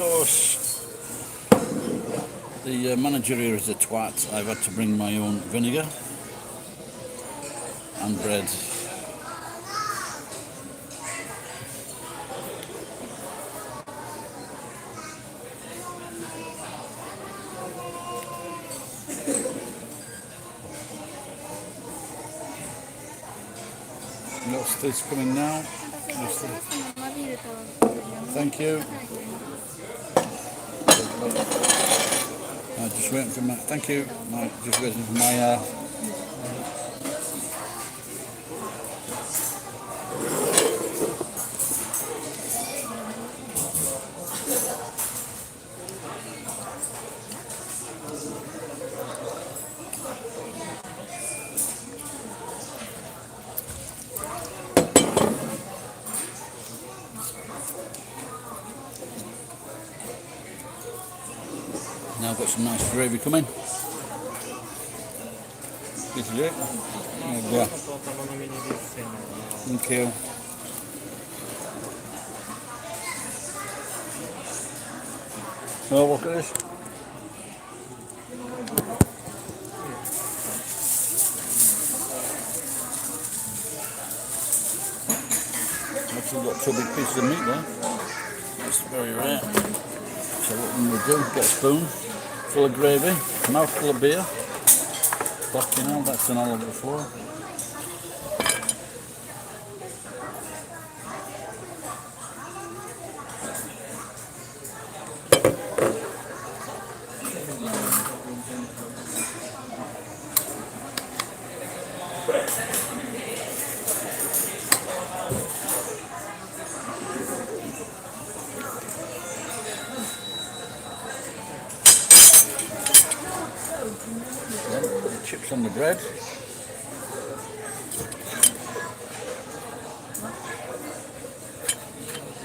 because the manager here is a twat, I've had to bring my own vinegar and bread. What's this coming now? Thank you. Just waiting for my. Thank you. Just waiting for my. Now I've got some nice gravy coming. This is it. There we go. Thank you. Oh, look at this. Actually got 2 big pieces of meat there. That's very rare. So what I'm going to do, get a spoon full of gravy, a mouthful of beer. Fucking hell, that's an all over the floor. Chips on the bread.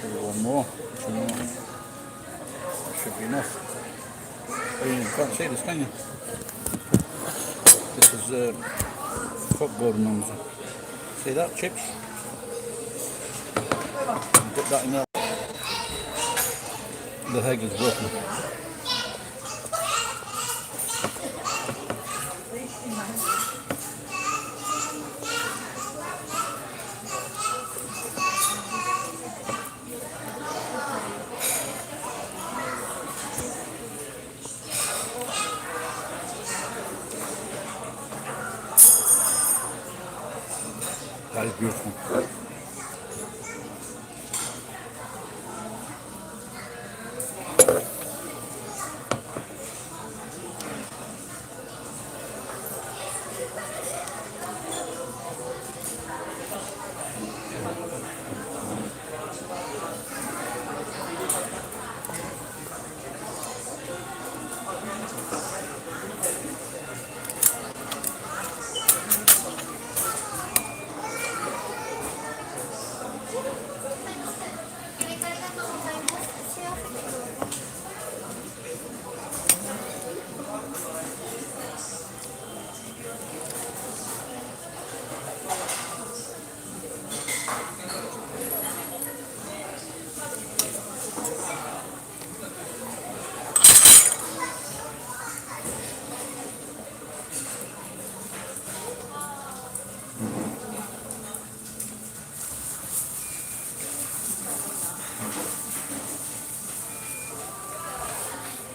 Maybe one more. That should be enough. Oh, you can't see this, can you? This is footboard mums. See that? Chips? Dip that in there. The egg is broken. That is beautiful.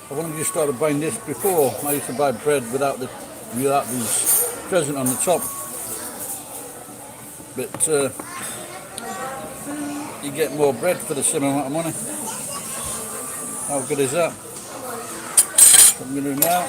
I wanted to start buying this before. I used to buy bread without these present on the top. But you get more bread for the same amount of money. How good is that? What I'm going to do now.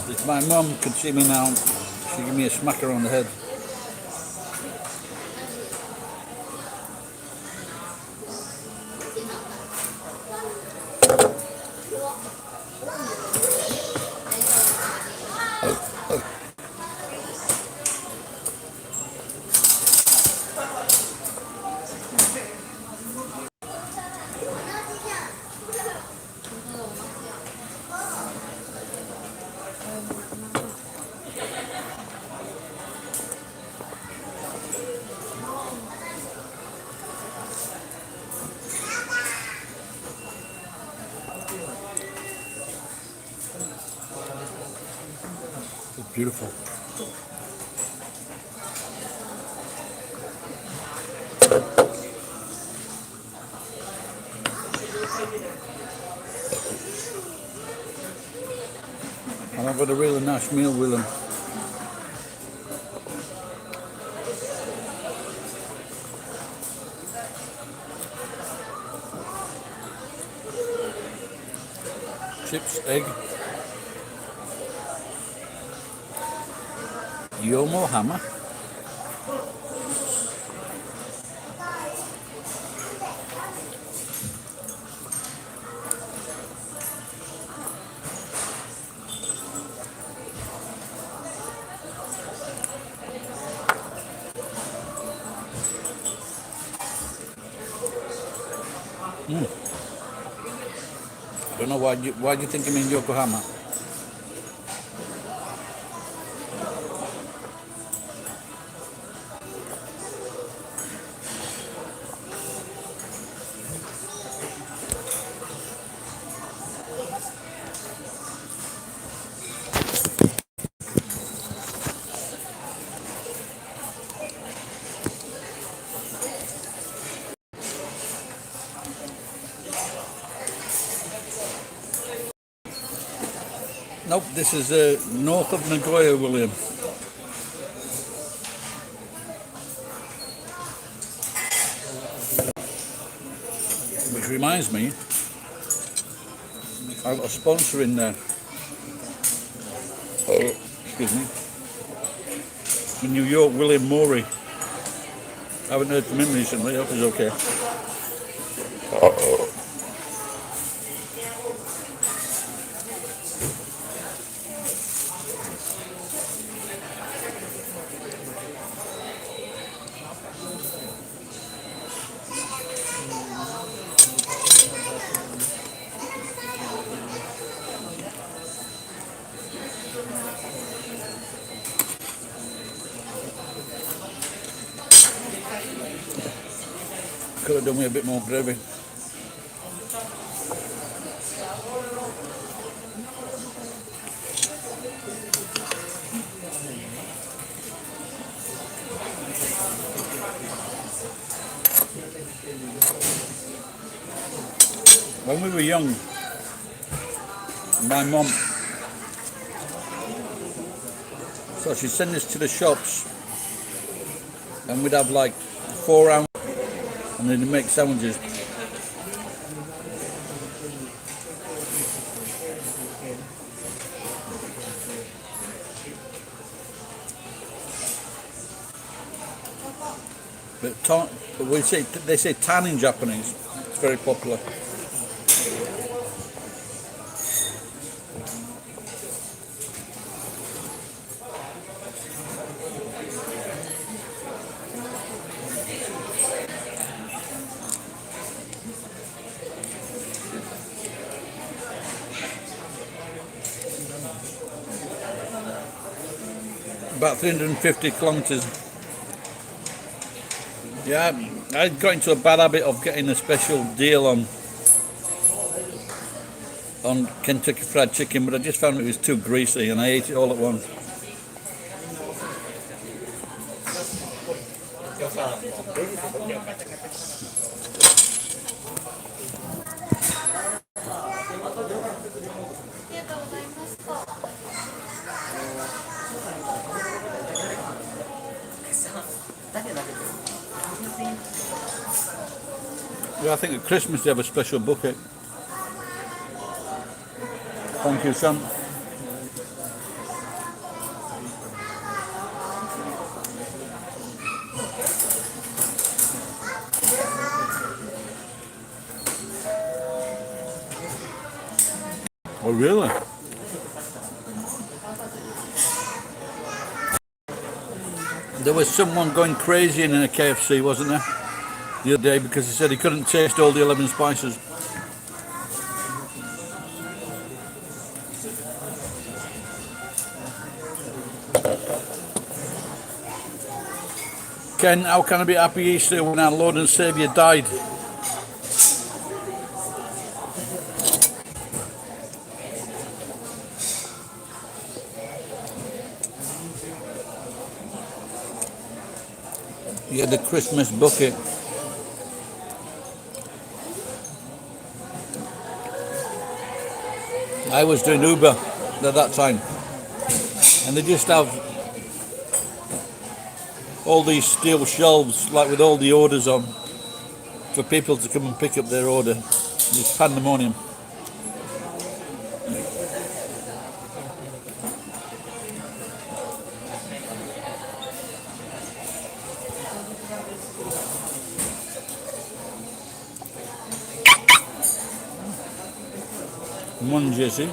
If my mum could see me now, she'd give me a smacker on the head. Beautiful. And I've got a really nice meal with them. Chips, egg, Yomo hammer, I don't know why do you think I mean Yokohama? Nope, this is north of Nagoya, William. Which reminds me, I've got a sponsor in there. Excuse me. In New York, William Morey. I haven't heard from him recently. I hope he's okay. Could have done with a bit more gravy. When we were young, my mum, so she'd send us to the shops and we'd have like 4 ounce and then they'd make sandwiches. But they say tan in Japanese. It's very popular. About 350 kilometers. Yeah, I got into a bad habit of getting a special deal on Kentucky Fried Chicken, but I just found it was too greasy and I ate it all at once. Yeah, I think at Christmas they have a special bucket. Thank you, Sam. Oh, really? There was someone going crazy in a KFC, wasn't there, the other day because he said he couldn't taste all the 11 spices. Ken, how can I be happy Easter when our Lord and Saviour died? Yeah, the Christmas bucket. I was doing Uber at that time, and they just have all these steel shelves, like with all the orders on, for people to come and pick up their order. It's pandemonium. One Jesse.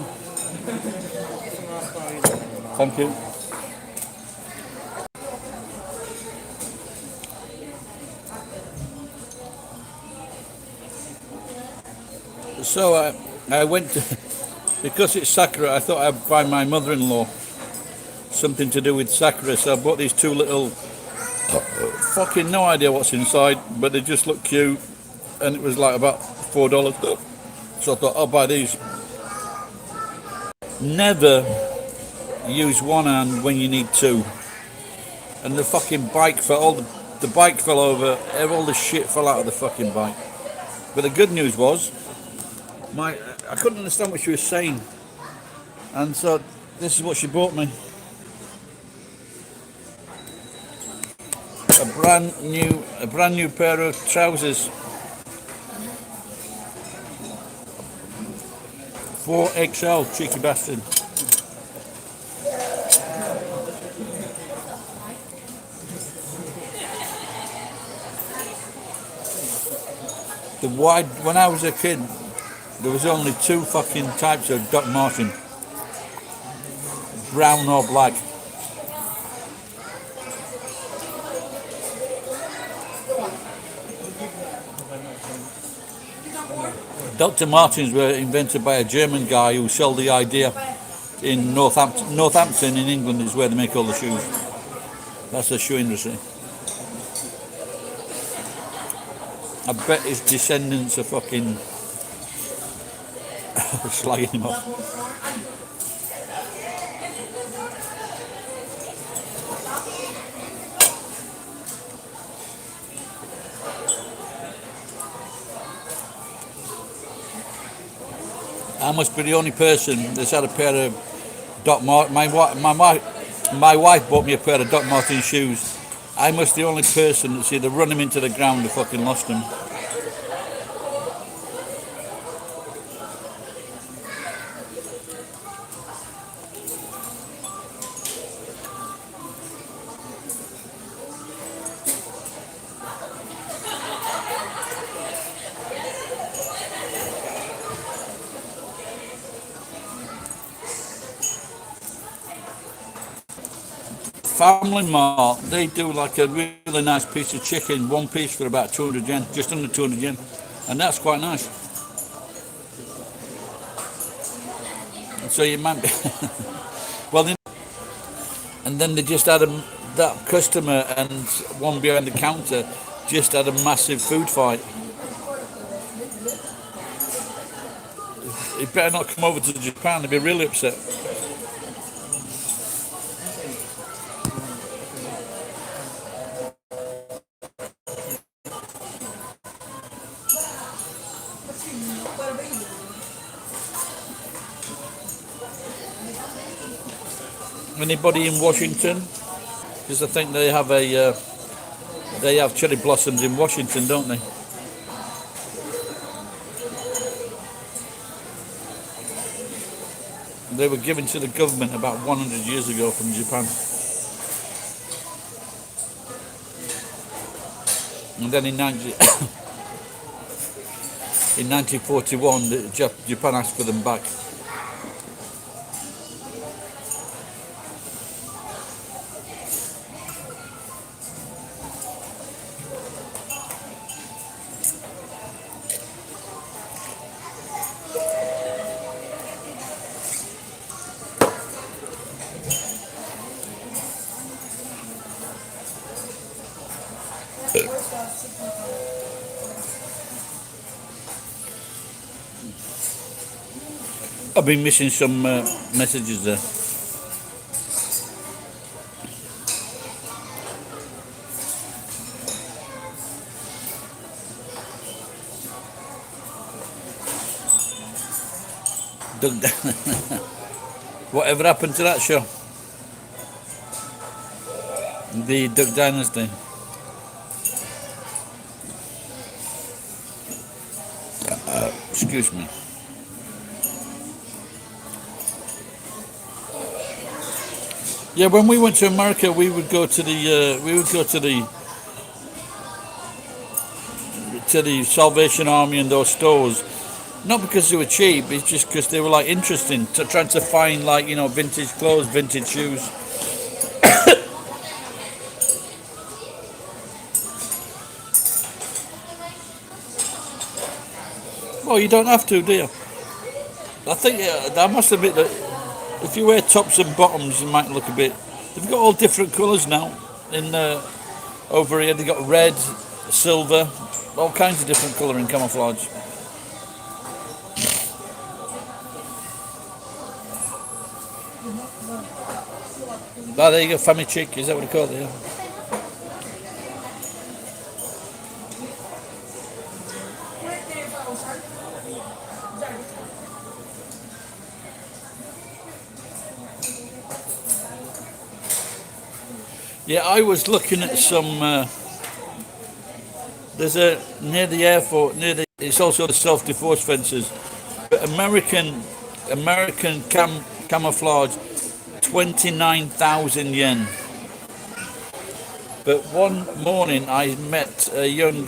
Thank you. So I went to, because it's Sakura, I thought I'd buy my mother-in-law something to do with Sakura, so I bought these two little, fucking no idea what's inside, but they just look cute, and it was like about $4. So I thought I'll buy these. Never use one hand when you need two. And the fucking bike fell, the bike fell over, all the shit fell out of the fucking bike. But the good news was, I couldn't understand what she was saying, and so this is what she bought me: a brand new pair of trousers, 4XL, cheeky bastard. When I was a kid, there was only two fucking types of Doc Marten, brown or black. Dr. Martens were invented by a German guy who sold the idea in Northampton in England, is where they make all the shoes. That's the shoe industry. I bet his descendants are fucking slagging him off. I must be the only person that's had a pair of Doc Marten. My wife bought me a pair of Doc Marten shoes. I must be the only person that's either run them into the ground or fucking lost them. Family Mart, they do like a really nice piece of chicken, one piece for about 200 yen, just under 200 yen, and that's quite nice. So you might be well, and then they just had that customer and one behind the counter just had a massive food fight. He better not come over to Japan, they'd be really upset. Anybody in Washington? Because I think they have cherry blossoms in Washington, don't they? They were given to the government about 100 years ago from Japan. And then in 1941, Japan asked for them back. I've been missing some messages there. Duck Whatever happened to that show? The Duck Dynasty. Excuse me. Yeah, when we went to America, we would go to the Salvation Army and those stores. Not because they were cheap, it's just because they were like interesting, trying to find like, you know, vintage clothes, vintage shoes. Well, you don't have to, do you? I think I must admit that if you wear tops and bottoms, you might look a bit. They've got all different colours now. In over here, they've got red, silver, all kinds of different colouring camouflage. Oh, there you go, family chick. Is that what they call it? Yeah. Yeah, I was looking at some. There's a near the airport, it's also the self-defense fences. But American camouflage, 29,000 yen. But one morning I met a young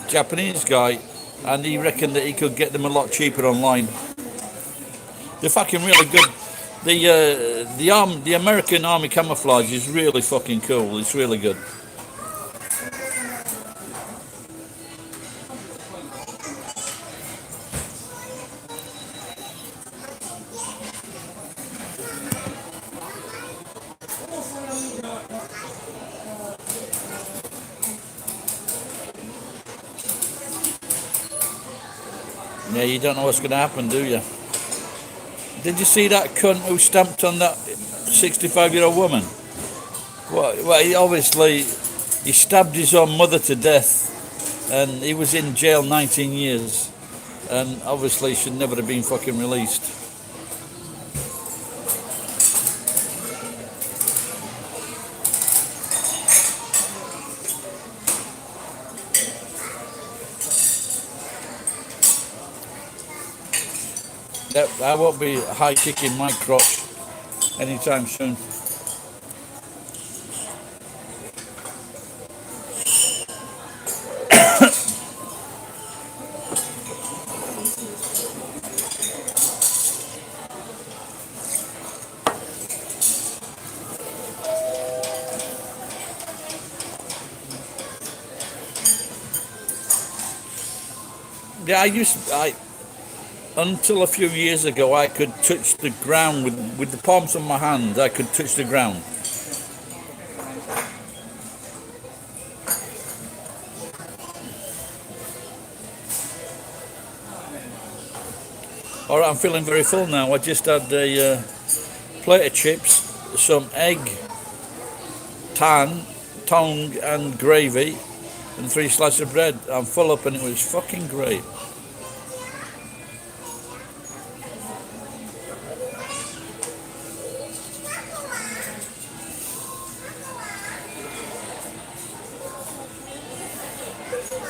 Japanese guy, and he reckoned that he could get them a lot cheaper online. They're fucking really good. The American Army camouflage is really fucking cool. It's really good. Yeah, you don't know what's going to happen, do you? Did you see that cunt who stamped on that 65-year-old woman? Well, he stabbed his own mother to death, and he was in jail 19 years, and obviously should never have been fucking released. Yep, I won't be high kicking my crotch anytime soon. Yeah, until a few years ago, I could touch the ground with the palms of my hand. I could touch the ground. All right, I'm feeling very full now. I just had a plate of chips, some egg, tongue and gravy, and 3 slices of bread. I'm full up, and it was fucking great.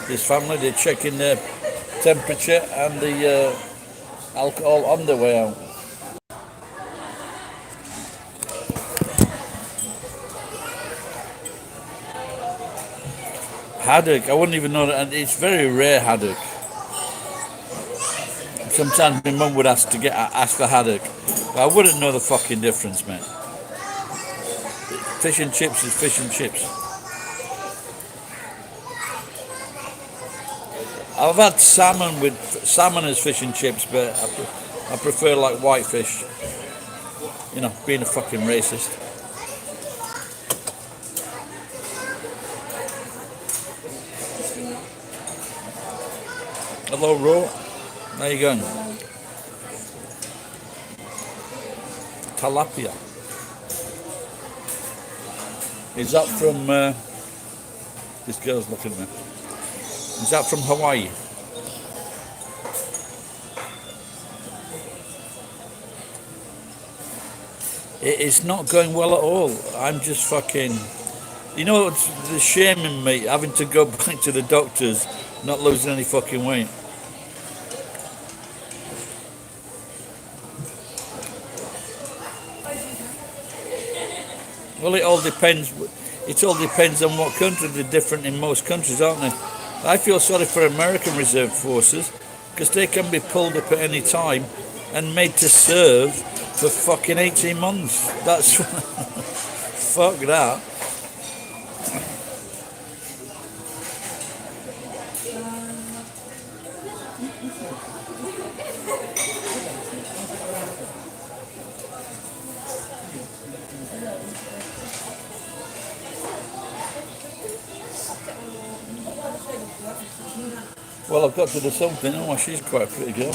This family, they're checking their temperature and the alcohol on their way out. Haddock, I wouldn't even know that, and it's very rare haddock. Sometimes my mum would ask for haddock, but I wouldn't know the fucking difference, mate. Fish and chips is fish and chips. I've had salmon as fish and chips, but I prefer like whitefish. You know, being a fucking racist. Hello, Ro. How you going? Tilapia. Is that from? This girl's looking at me. Is that from Hawaii? It's not going well at all. I'm just fucking. You know, it's the shame in me having to go back to the doctors, not losing any fucking weight. Well, it all depends. It all depends on what country. They're different in most countries, aren't they? I feel sorry for American reserve forces because they can be pulled up at any time and made to serve for fucking 18 months. That's fuck that. Well, I've got to do something. Oh, she's quite a pretty girl.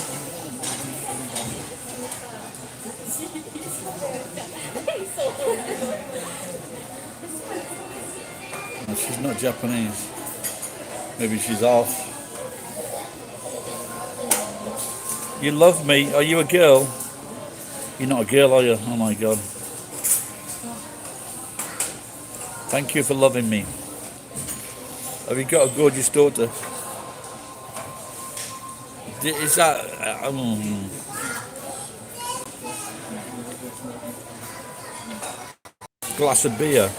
No, she's not Japanese. Maybe she's off. You love me? Are you a girl? You're not a girl, are you? Oh my god. Thank you for loving me. Have you got a gorgeous daughter? Is that... glass of beer?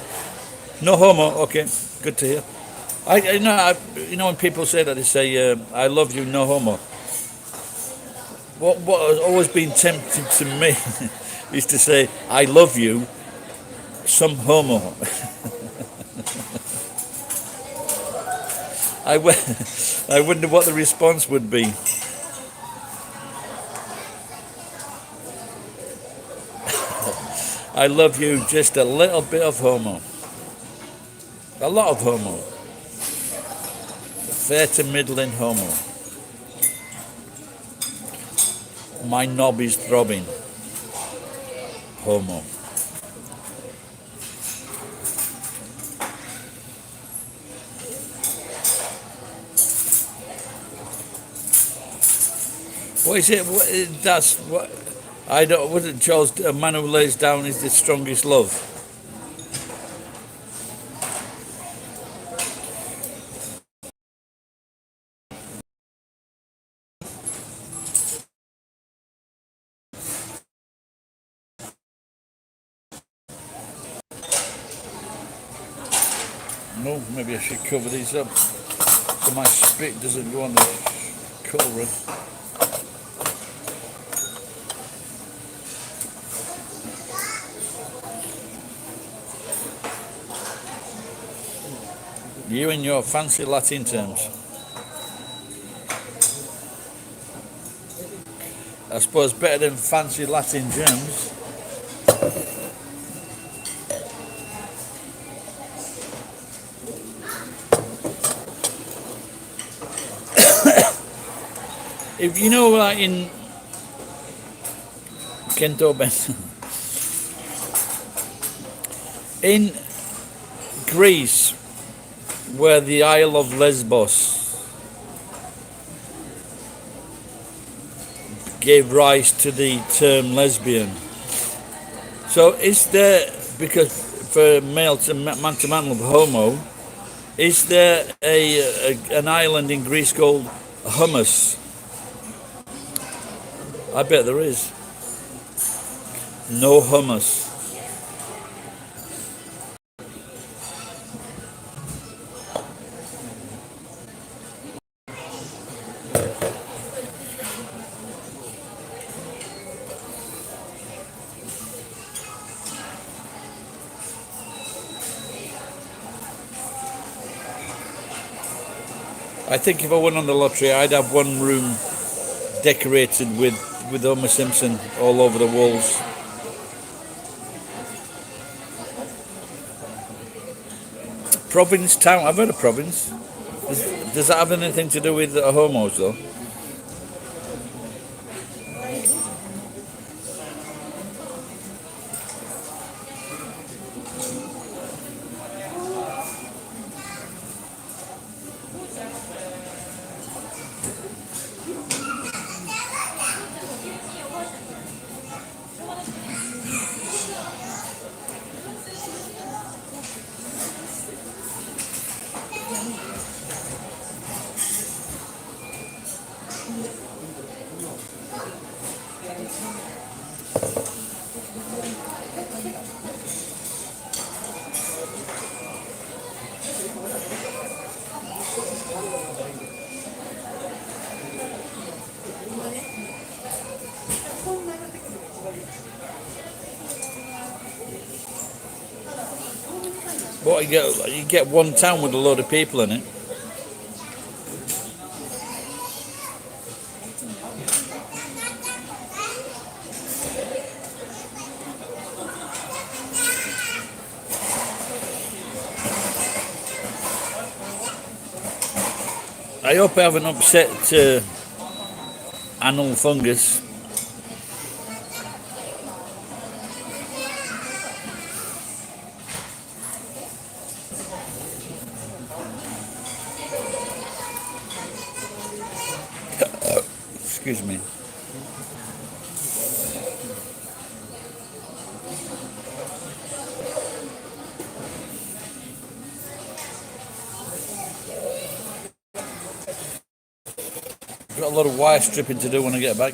No homo. Okay, good to hear. You know when people say that, they say, "I love you, no homo." What has always been tempting to me is to say, "I love you, some homo." I wonder what the response would be. I love you, just a little bit of homo. A lot of homo. Fair to middling homo. My knob is throbbing. Homo. What is it? That's what I don't. Was it Charles? A man who lays down is the strongest love. No, maybe I should cover these up so my spit doesn't go on the cutlery. You and your fancy Latin terms. I suppose better than fancy Latin germs. If you know, like in Kento Benson, in Greece, where the Isle of Lesbos gave rise to the term lesbian. So is there, because for male to man of homo, is there an island in Greece called Hummus? I bet there is. No hummus. I think if I won on the lottery, I'd have one room decorated with Homer Simpson all over the walls. Provincetown, I've heard of Province. Does that have anything to do with homos though? What you get one town with a load of people in it. I hope I haven't upset anal fungus. Excuse me. Got a lot of wire stripping to do when I get back.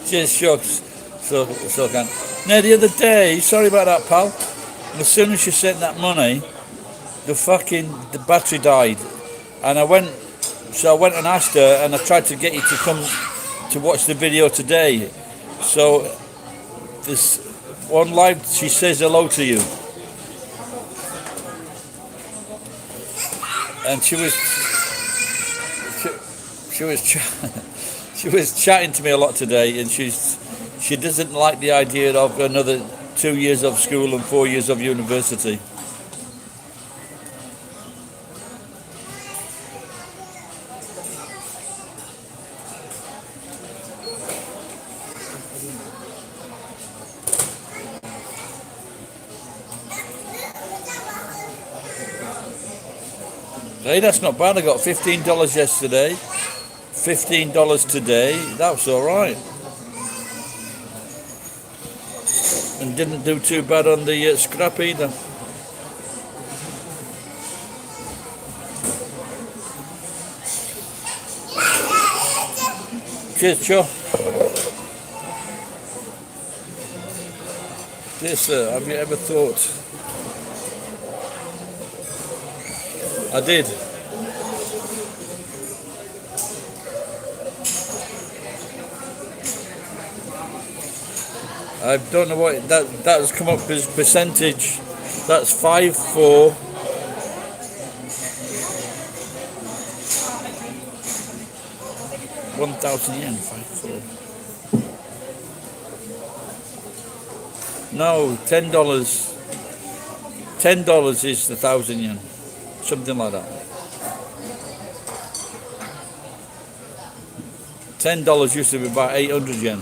Cheers, shucks. So can. Now the other day, sorry about that, pal. As soon as you sent that money, the battery died, and I went and asked her, and I tried to get you to come to watch the video today. So this one live, she says hello to you, and she was chatting to me a lot today, and she doesn't like the idea of another 2 years of school and 4 years of university. Hey, that's not bad. I got $15 yesterday, $15 today. That's all right, and didn't do too bad on the scrap either. Cheers, Joe. Dear sir, have you ever thought? I did. I don't know what that has come up as percentage. That's 5-4. yen, 5-4. No, $10. $10 is the 1,000 yen. Something like that. $10 used to be about 800 yen.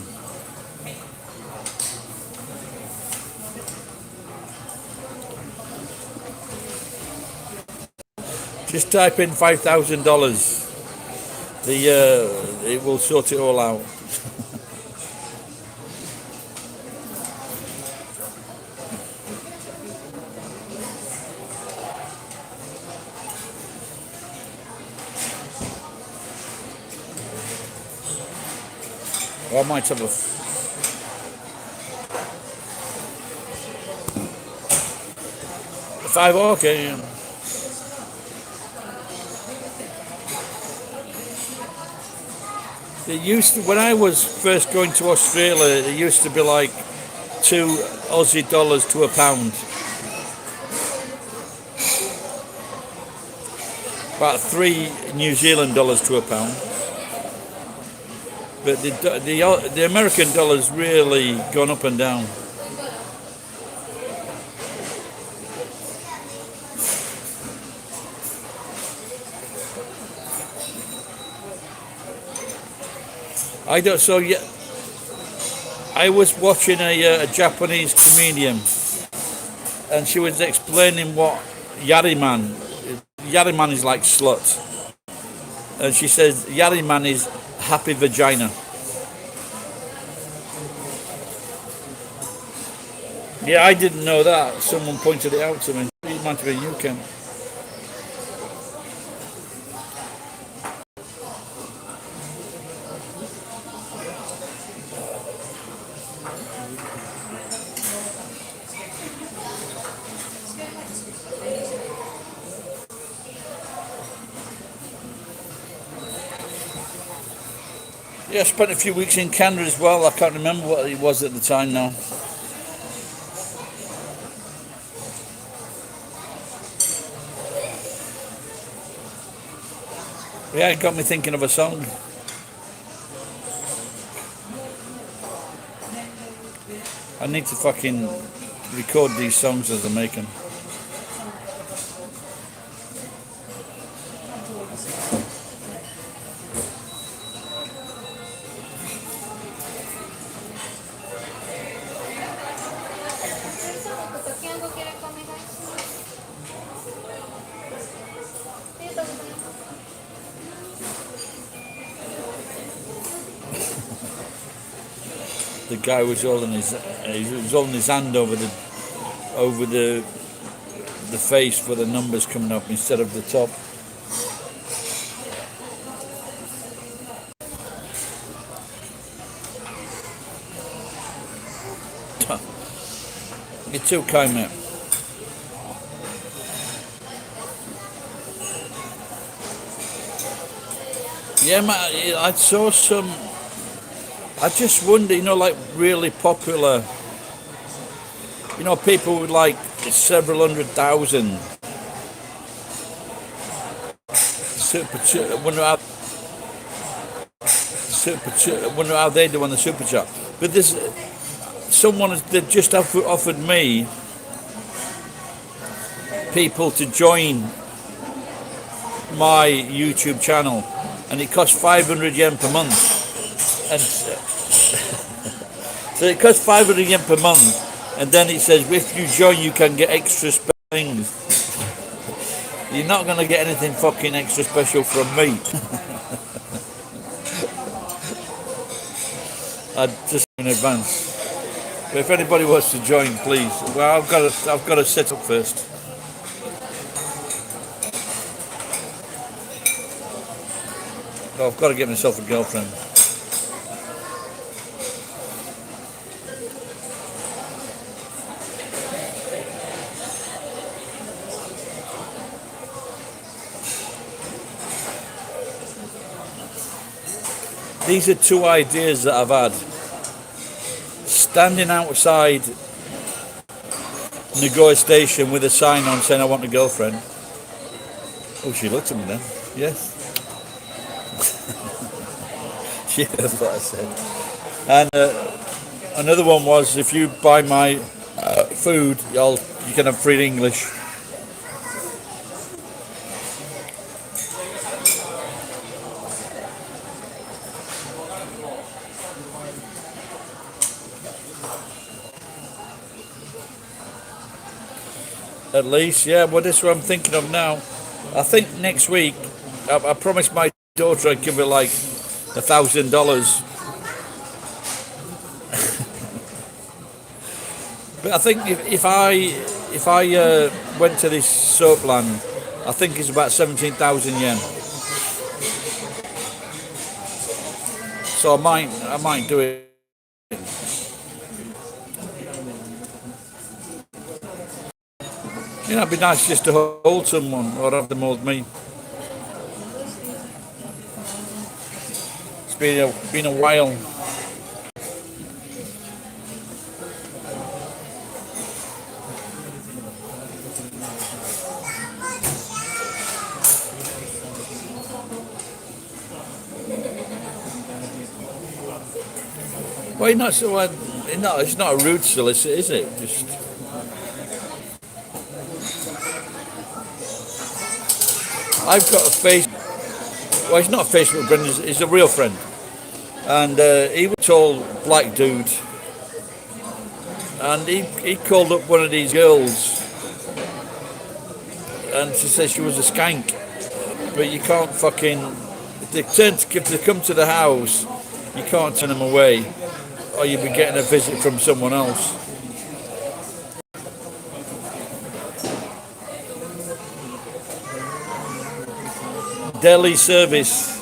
Just type in $5,000. It will sort it all out. Or I might have a 5. Okay. Yeah. It used to, when I was first going to Australia, it used to be like 2 Aussie dollars to a pound. About 3 New Zealand dollars to a pound. But the American dollar's really gone up and down. I was watching a Japanese comedian, and she was explaining what Yariman is like slut. And she says Yari Man is happy vagina. Yeah, I didn't know that. Someone pointed it out to me. It might have been you, Ken. Yeah, I spent a few weeks in Canada as well. I can't remember what it was at the time now. Yeah, it got me thinking of a song. I need to fucking record these songs as I make them. The guy was holding his hand over the face for the numbers coming up instead of the top. You're too kind, mate. Yeah, man, I saw some. I just wonder, like really popular, people with like several 100,000 wonder how they do on the super chat. But there's someone that just offered me people to join my YouTube channel, and it costs 500 yen per month. And so it costs 500 yen per month, and then it says if you join you can get extra things. You're not going to get anything fucking extra special from me. I just in advance. But if anybody wants to join, please. Well, I've got to set up first. Oh, I've got to get myself a girlfriend. These are two ideas that I've had. Standing outside Nagoya station with a sign on saying I want a girlfriend. Oh, she looked at me then. Yes. She heard what I said. And another one was, if you buy my food, you can have free English. At least, yeah. Well, this is what I'm thinking of now. I think next week, I promised my daughter I'd give her like $1,000. But I think if I went to this soap land, I think it's about 17,000 yen. So I might do it. It'd be nice just to hold someone or have them hold me. It's been a while. Well, not so. It's not a rude solicit, is it? Just. I've got a face. Well, he's not a Facebook friend. He's a real friend, and he was a tall black dude, and he called up one of these girls, and she said she was a skank, but you can't fucking If they come to the house, you can't turn them away, or you'll be getting a visit from someone else. Delhi service.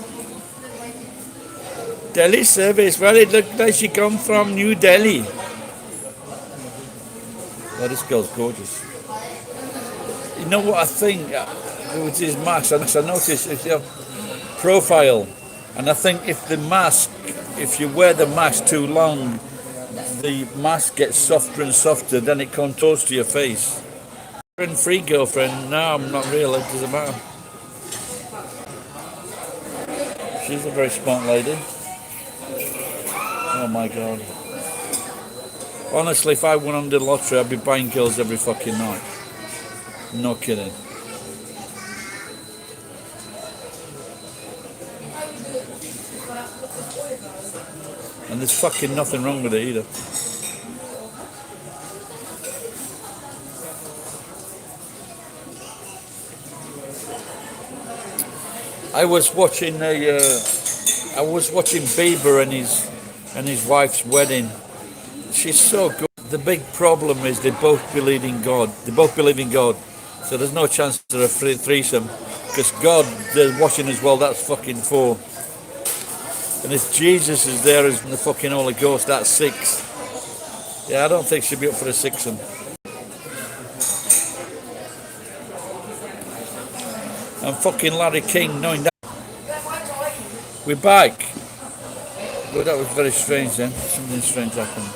Delhi service. Well, it looked like she come from New Delhi. Oh, this girl's gorgeous. You know what I think with his mask? I noticed it's your profile, and I think if you wear the mask too long, the mask gets softer and softer, then it contours to your face. Free girlfriend? No, I'm not real. It doesn't matter. She's a very smart lady. Oh my god. Honestly, if I won on the lottery, I'd be buying girls every fucking night. No kidding. And there's fucking nothing wrong with it either. I was watching Bieber and his wife's wedding. She's so good. The big problem is they both believe in God. They both believe in God. So there's no chance of a threesome. Because God, they're watching as well, that's fucking 4. And if Jesus is there as the fucking Holy Ghost, that's 6. Yeah, I don't think she'd be up for a 6-some. And fucking Larry King knowing that. We're back. Well, that was very strange then. Something strange happened.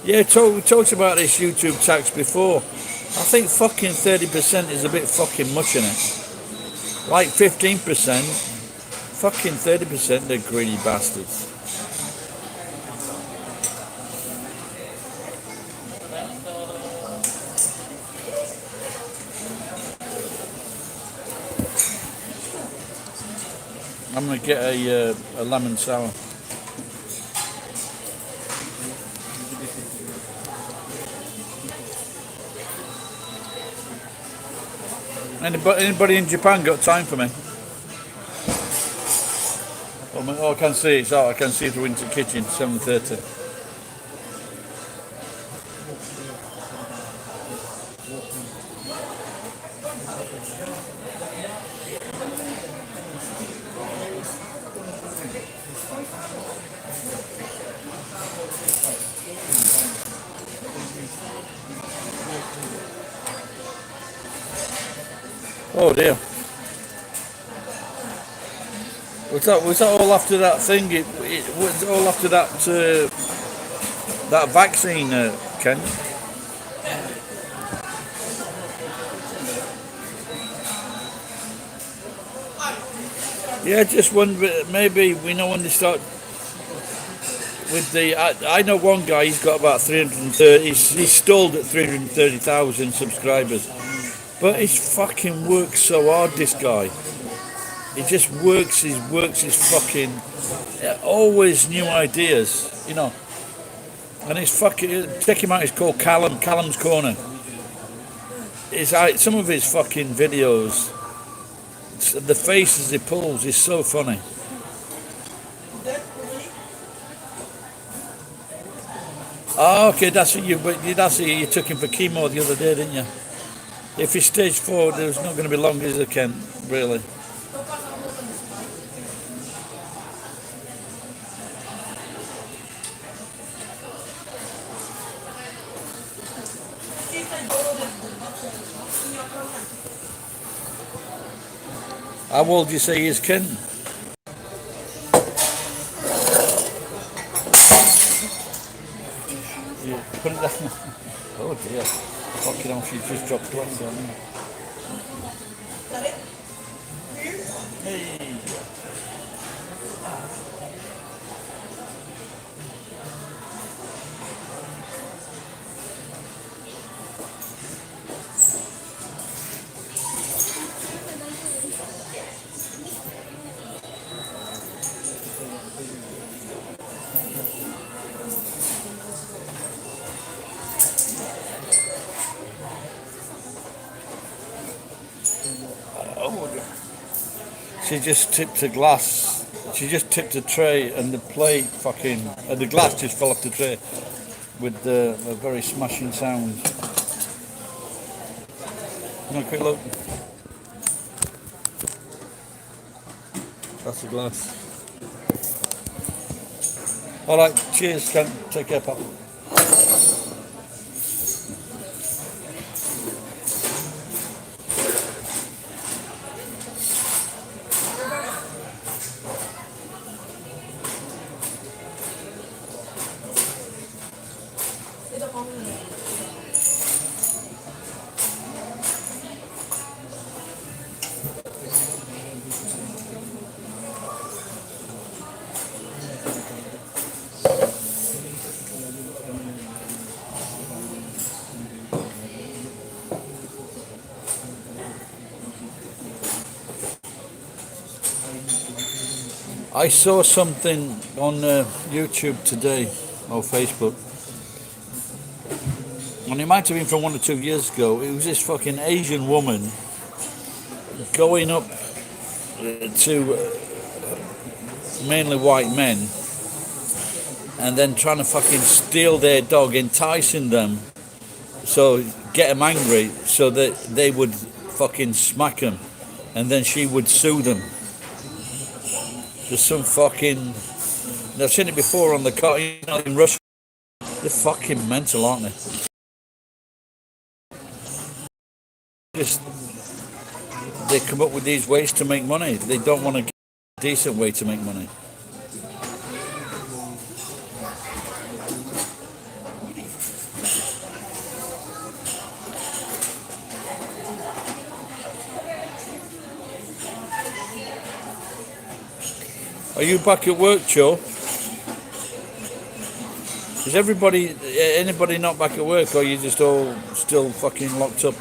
Yeah, we talked about this YouTube tax before. I think fucking 30% is a bit fucking much in it. Like 15%, fucking 30%, they're greedy bastards. I'm gonna get a lemon sour. Anybody in Japan got time for me? Oh, I can see it. I can see through into the kitchen. 7:30. Oh dear. Was that all after that thing? It was all after that vaccine, Ken? Yeah, just wonder, maybe we know when they start with the. I know one guy. He's got about 330. He's stalled at 330,000 subscribers. But he's fucking works so hard, this guy. He just works his fucking, always new ideas, you know. And he's fucking, check him out, he's called Callum's Corner. Some of his fucking videos, the faces he pulls is so funny. Oh, okay, that's what you took him for chemo the other day, didn't you? If he's stage 4, there's not going to be long as it can, really. How old do you say he is, Ken? Yeah, put it down. Oh dear. Fucking hell, she's just dropped glass on me. Hey. She just tipped a glass. She just tipped a tray and the plate fucking... And the glass just fell off the tray with a very smashing sound. Have a quick look. That's the glass. Alright, cheers, Ken. Take care, pal. I saw something on YouTube today or Facebook, and it might have been from 1 or 2 years ago. It was this fucking Asian woman going up to mainly white men and then trying to fucking steal their dog, enticing them, so get them angry so that they would fucking smack them, and then she would sue them. There's some fucking... I've seen it before on the car, you know, in Russia. They're fucking mental, aren't they? Just... They come up with these ways to make money. They don't want to get a decent way to make money. Are you back at work, Joe? Is anybody not back at work, or are you just all still fucking locked up?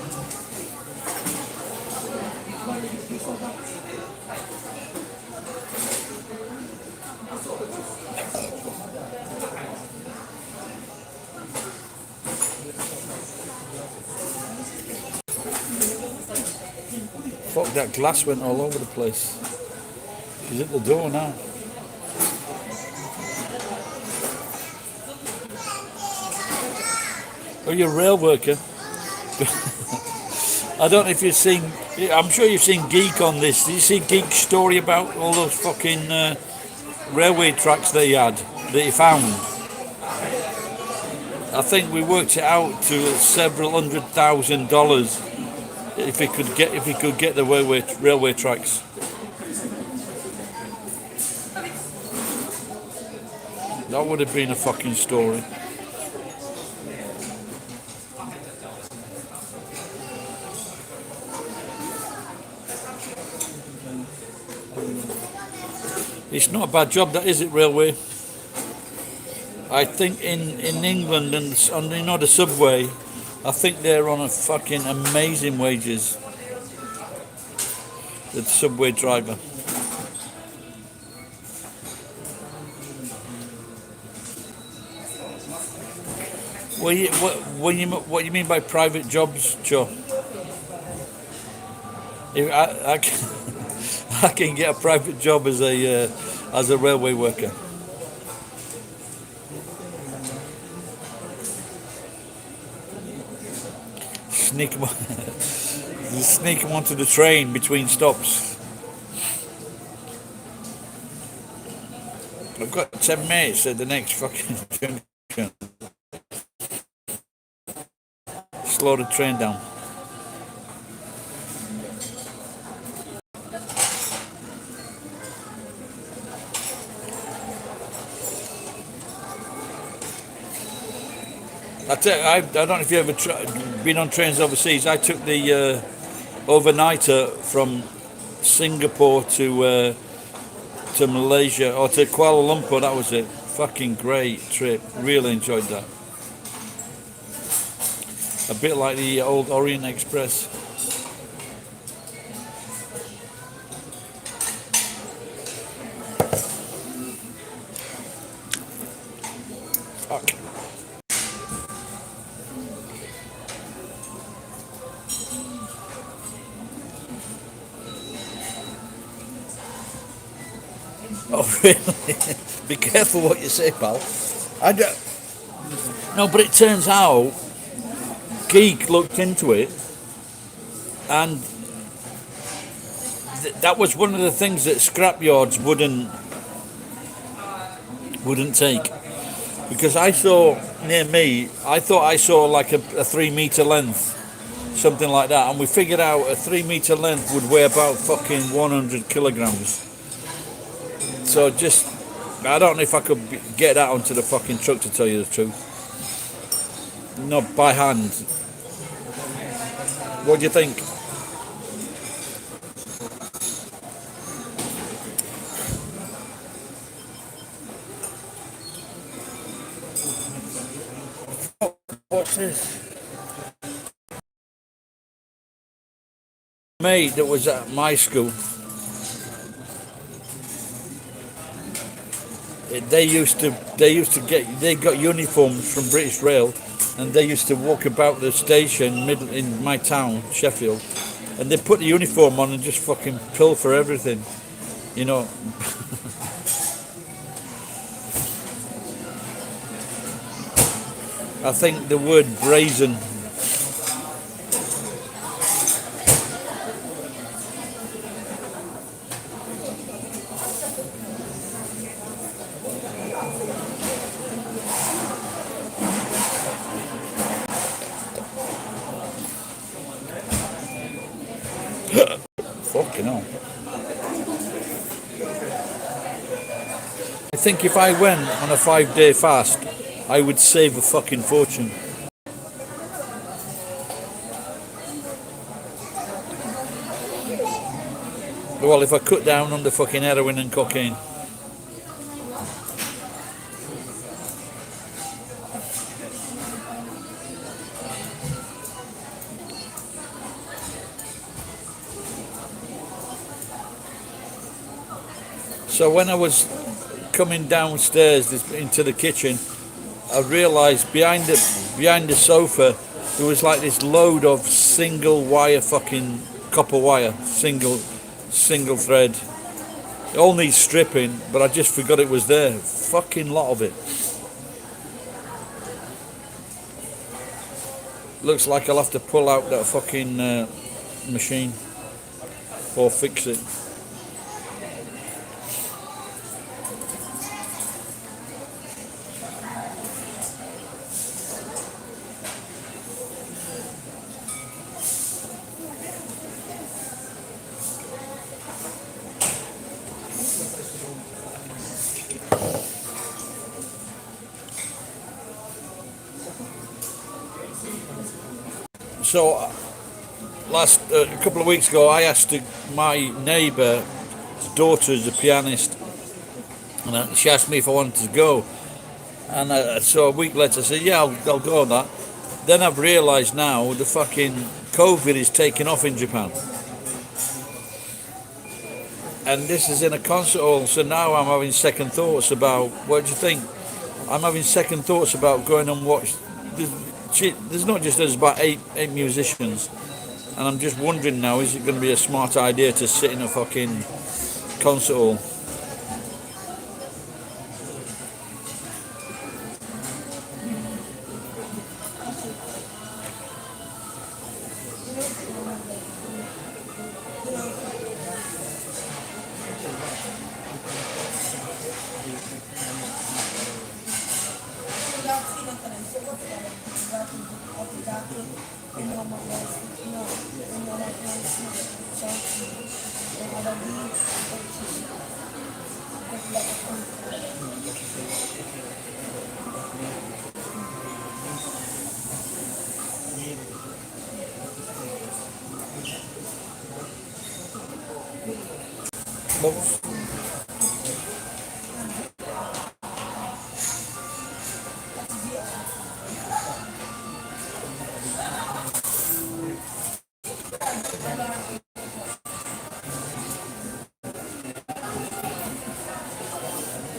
Fuck, that glass went all over the place. She's at the door now. Oh, you're a rail worker. I don't know if you've seen... I'm sure you've seen Geek on this. Did you see Geek's story about all those fucking railway tracks that he had, that he found? I think we worked it out to several $100,000 if he could get the railway tracks. That would have been a fucking story. It's not a bad job, that, is it, railway? I think in England and on, you know, the subway, I think they're on a fucking amazing wages. The subway driver. What you mean by private jobs, Joe? I can get a private job as a railway worker. Sneak them onto the train between stops. I've got 10 minutes at the next fucking junction. Slow the train down. I don't know if you've ever been on trains overseas. I took the overnighter from Singapore to Malaysia, or to Kuala Lumpur. That was it. Fucking great trip. Really enjoyed that. A bit like the old Orient Express. Fuck. Oh, really? Be careful what you say, pal. I don't, no, but it turns out Geek looked into it, and that was one of the things that scrapyards wouldn't take. Because I saw near me, I thought I saw like a 3 meter length, something like that, and we figured out a 3 meter length would weigh about fucking 100 kilograms. So just, I don't know if I could get that onto the fucking truck, to tell you the truth. Not by hand. What do you think? What's this? Mate that was at my school, they got uniforms from British Rail, and they used to walk about the station in my town, Sheffield, and they put the uniform on and just fucking pilfer everything, you know. I think the word brazen. Fucking hell. I think if I went on a 5-day fast, I would save a fucking fortune. Well, if I cut down on the fucking heroin and cocaine. So when I was coming downstairs into the kitchen, I realised behind the sofa there was like this load of single wire fucking copper wire, single thread. It all needs stripping, but I just forgot it was there. Fucking lot of it. Looks like I'll have to pull out that fucking machine or fix it. So, a couple of weeks ago, I asked my neighbour's daughter's a pianist, and she asked me if I wanted to go. And so a week later, I said, "Yeah, I'll go on that." Then I've realised now the fucking COVID is taking off in Japan, and this is in a concert hall. So now I'm having second thoughts about, what do you think? I'm having second thoughts about going and watch. There's not just there's about eight musicians, and I'm just wondering now, is it going to be a smart idea to sit in a fucking concert hall?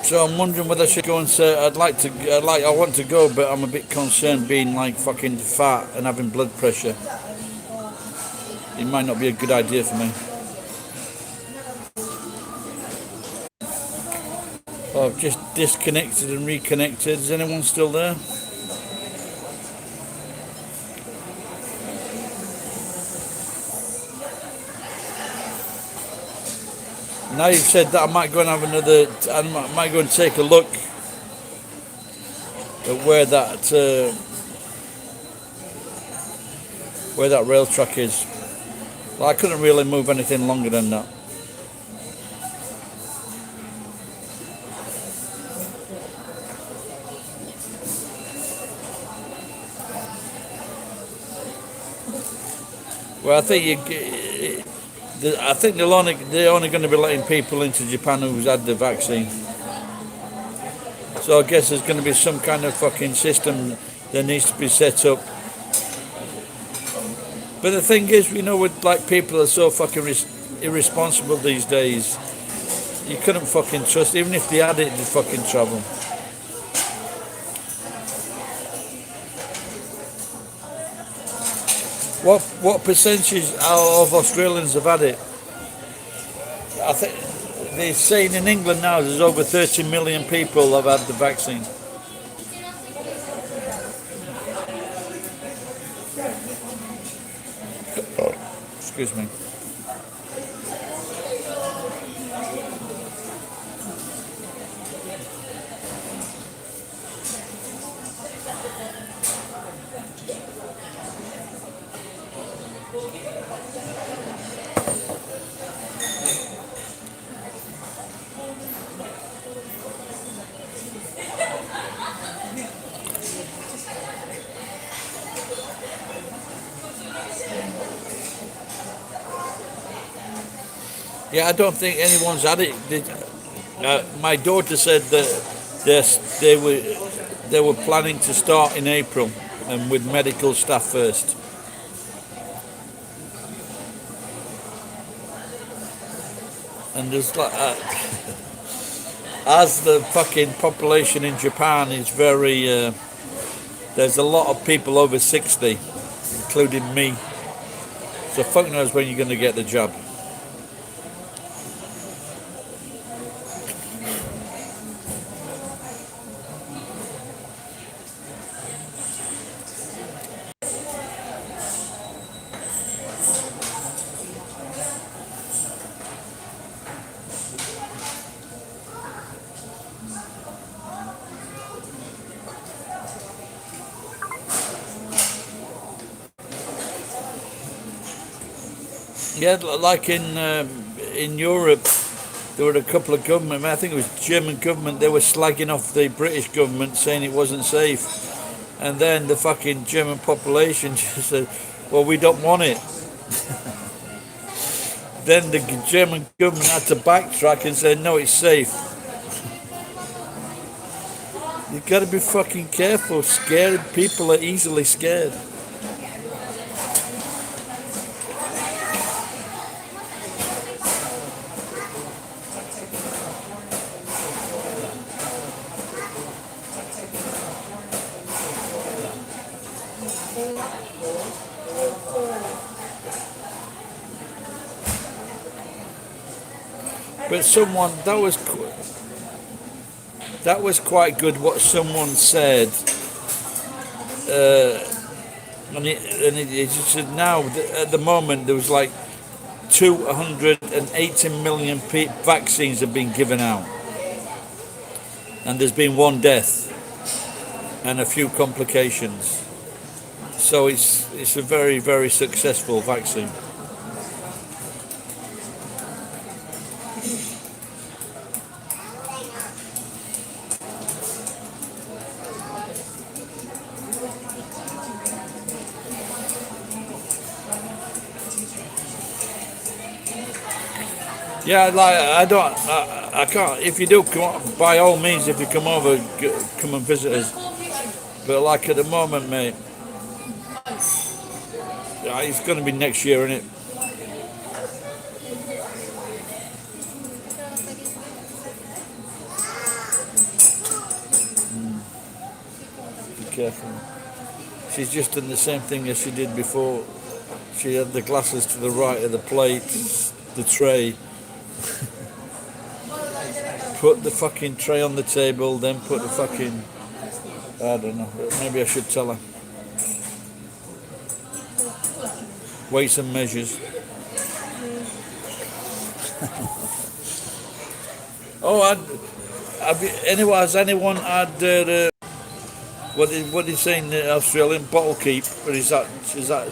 So I'm wondering whether I should go and say I want to go, but I'm a bit concerned being like fucking fat and having blood pressure. It might not be a good idea for me. I've just disconnected and reconnected. Is anyone still there? Now you've said that, I might go and have another. I might go and take a look at where that rail track is. Well, I couldn't really move anything longer than that. Well, I think they're only going to be letting people into Japan who's had the vaccine. So I guess there's going to be some kind of fucking system that needs to be set up. But the thing is, with people are so fucking irresponsible these days. You couldn't fucking trust, even if they had it, they'd fucking travel. What percentage of Australians have had it? I think they're saying in England now there's over 30 million people have had the vaccine. Excuse me. Yeah, I don't think anyone's had it. My daughter said that they were planning to start in April, and with medical staff first. And there's as the fucking population in Japan is very, there's a lot of people over 60, including me. So fuck knows when you're going to get the job. Yeah, like in Europe, there were a couple of government. I think it was German government. They were slagging off the British government, saying it wasn't safe, and then the fucking German population just said, "Well, we don't want it." Then the German government had to backtrack and say, "No, it's safe." You've got to be fucking careful. Scared people are easily scared. But someone that was quite good. What someone said, and it just said now at the moment there was like 280 million vaccines have been given out, and there's been one death and a few complications. So it's a very, very successful vaccine. Yeah, I can't. If you do come, by all means, if you come over, come and visit us. But like at the moment, mate, it's going to be next year, isn't it? Be careful. She's just done the same thing as she did before. She had the glasses to the right of the plate, the tray. Put the fucking tray on the table, then put the fucking... I don't know, maybe I should tell her. Weights and measures. Oh, has anyone had what he's saying, the Australian bottle keep, or is that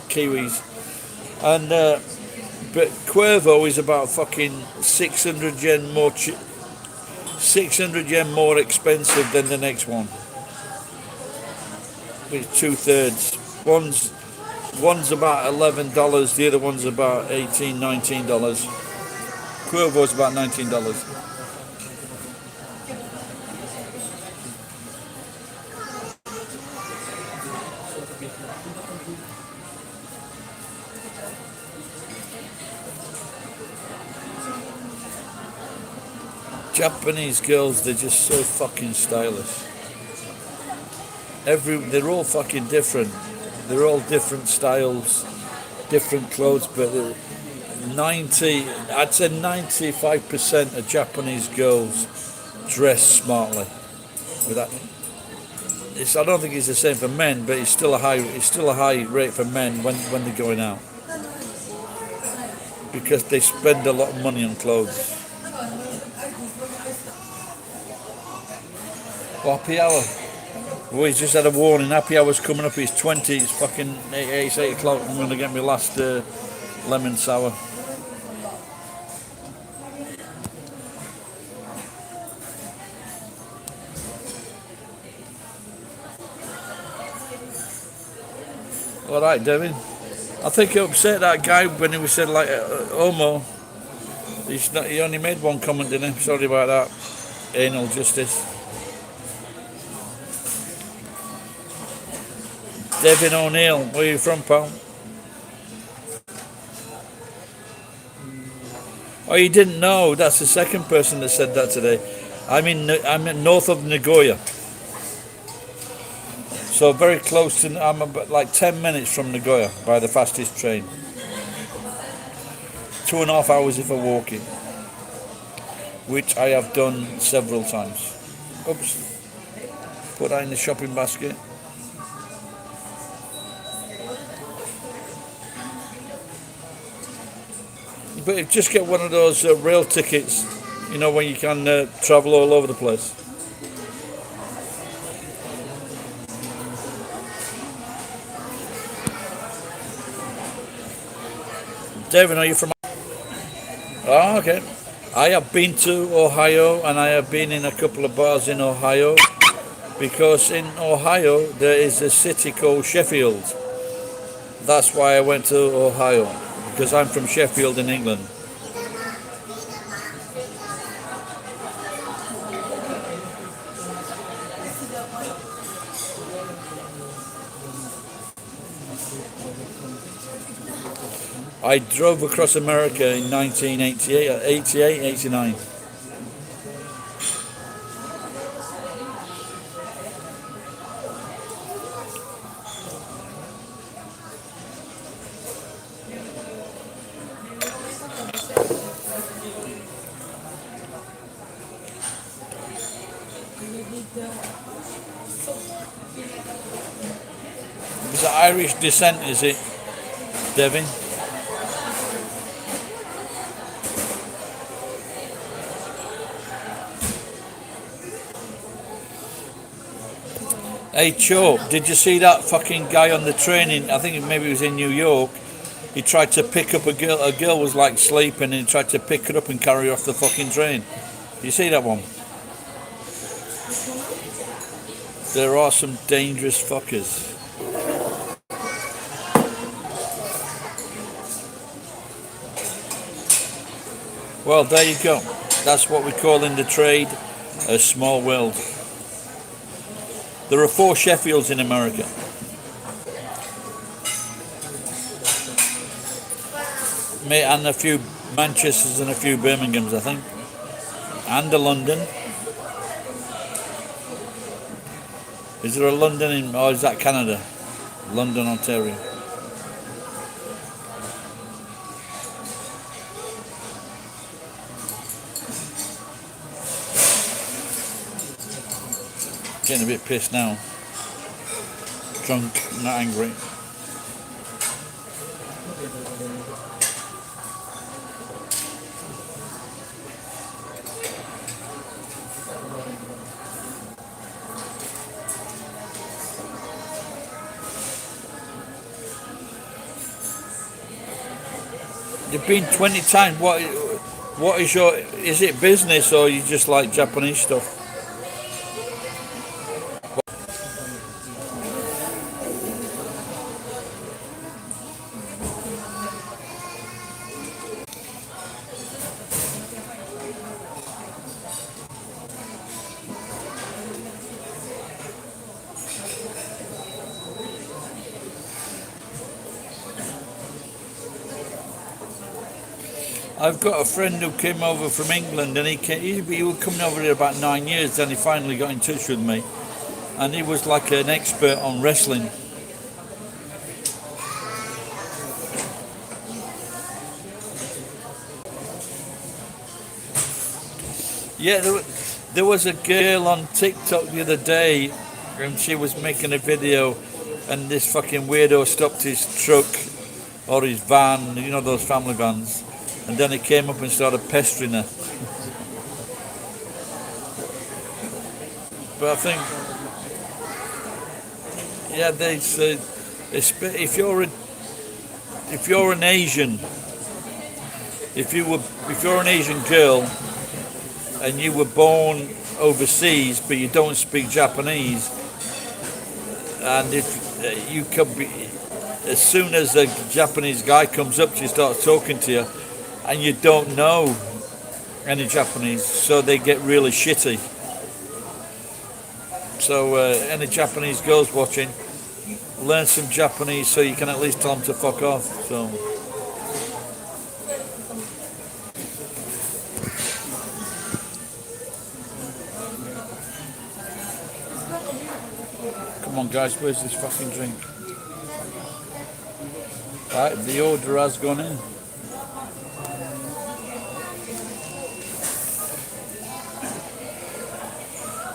Kiwis? And but Cuervo is about fucking 600 yen more 600 yen more expensive than the next one. It's 2/3. One's about $11, the other one's about $18, $19. Cuervo's about $19. Japanese girls, they're just so fucking stylish. They're all fucking different. They're all different styles, different clothes, but I'd say 95% of Japanese girls dress smartly. With that, I don't think it's the same for men, but it's still a high rate for men when they're going out, because they spend a lot of money on clothes. Oh, happy hour. Oh, he's just had a warning. Happy hour's coming up. It's 20. It's fucking 8 o'clock. I'm going to get my last lemon sour. All right, Devin. I think it upset that guy when he said like homo. He only made one comment, didn't he? Sorry about that. Anal justice. Devin O'Neill, where are you from, pal? Oh, you didn't know? That's the second person that said that today. I'm in north of Nagoya, so very close to. I'm about like 10 minutes from Nagoya by the fastest train. 2.5 hours if I walk it, which I have done several times. Oops. Put that in the shopping basket. But just get one of those rail tickets, you know, when you can travel all over the place. Devin, are you from? Oh, okay. I have been to Ohio, and I have been in a couple of bars in Ohio, because in Ohio there is a city called Sheffield. That's why I went to Ohio, because I'm from Sheffield in England. I drove across America in 1988, 89. It's an Irish descent, is it, Devin? Hey Cho, did you see that fucking guy on the train I think maybe it was in New York? He tried to pick up a girl. A girl was like sleeping, and he tried to pick her up and carry her off the fucking train. You see that one? There are some dangerous fuckers. Well, there you go. That's what we call in the trade a small world. There are 4 Sheffields in America. And a few Manchesters and a few Birminghams, I think. And a London. Is there a London or is that Canada? London, Ontario. Getting a bit pissed now. Drunk, not angry. You've been 20 times. What is your? Is it business or you just like Japanese stuff? I've got a friend who came over from England, and he was coming over here about 9 years. Then he finally got in touch with me, and he was like an expert on wrestling. Yeah, there was a girl on TikTok the other day, and she was making a video, and this fucking weirdo stopped his truck or his van, you know those family vans, and then he came up and started pestering her. But I think, yeah, they say if you're an Asian, if you're an Asian girl and you were born overseas but you don't speak Japanese, and if you could be, as soon as a Japanese guy comes up to you, starts talking to you, and you don't know any Japanese, so they get really shitty. So any Japanese girls watching, learn some Japanese so you can at least tell them to fuck off. So come on guys, where's this fucking drink? Right, the order has gone in.